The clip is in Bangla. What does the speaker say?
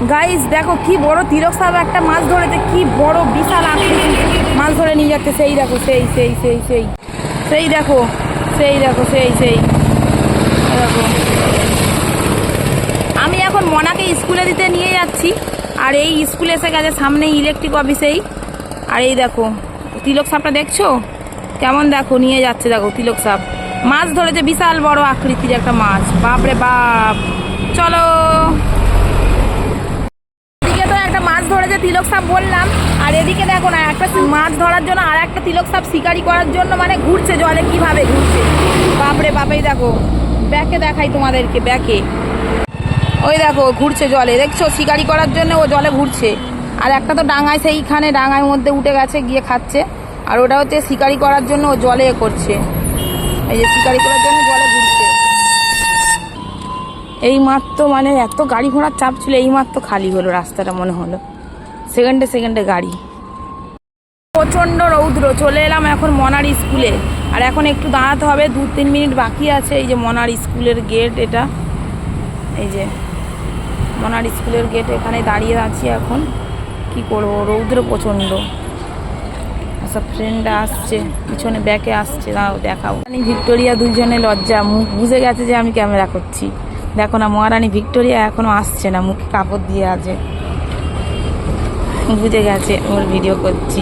গাইস দেখো কি বড় তিলক সাহেব একটা মাছ ধরেছে, কি বড় বিশাল আকৃতি মাছ ধরে নিয়ে যাচ্ছে। সেই দেখো সেই সেই সেই সেই সেই দেখো সেই দেখো সেই সেই দেখো। আমি এখন মনাকে স্কুলে দিতে নিয়ে যাচ্ছি, আর এই স্কুলে এসে গেছে সামনে ইলেকট্রিক অফিসেই। আর এই দেখো তিলক সাপটা দেখছো কেমন, দেখো নিয়ে যাচ্ছে, দেখো তিলক সাপ মাছ ধরেছে, বিশাল বড় আকৃতির একটা মাছ, বাপরে বাপ। চলো, এদিকে তো একটা মাছ ধরেছে তিলক সাপ বললাম, আর এদিকে দেখো না একটা মাছ ধরার জন্য আর একটা তিলক সাপ শিকারি করার জন্য মানে ঘুরছে জলে, কিভাবে ঘুরছে বাপরে বাপেই। দেখো ব্যাকে দেখাই তোমাদেরকে, ব্যাকে ওই দেখো ঘুরছে জলে, দেখছো শিকারি করার জন্য ও জলে ঘুরছে। আর একটা তো ডাঙায়, সেইখানে ডাঙার মধ্যে উঠে গেছে গিয়ে খাচ্ছে, আর ওটা হচ্ছে শিকারি করার জন্য ও জলে করছে, এই যে শিকারি করার জন্য জলে ঘুরছে। এই মাত্র মানে এত গাড়ি ঘোড়ার চাপ ছিল, এই মাত্র খালি হলো রাস্তাটা, মনে হলো সেকেন্ডে সেকেন্ডে গাড়ি। প্রচণ্ড রৌদ্র, চলে এলাম এখন মনার স্কুলে, আর এখন একটু দাঁড়াতে হবে, 2-3 মিনিট বাকি আছে। এই যে মনার স্কুলের গেট, এটা এই যে মনার স্কুলের গেট, এখানে দাঁড়িয়ে আছি এখন। কি করবো, রৌদ্র প্রচণ্ড। সব ফ্রেন্ডরা আসছে পিছনে, ব্যাকে আসছে, দেখাও। রানী ভিক্টোরিয়া দুইজনে লজ্জা, মুখ বুঝে গেছে যে আমি ক্যামেরা করছি। দেখো না মহারানী ভিক্টোরিয়া এখনো আসছে না, মুখে কাপড় দিয়ে আছে, বুঝে গেছে ওর ভিডিও করছি।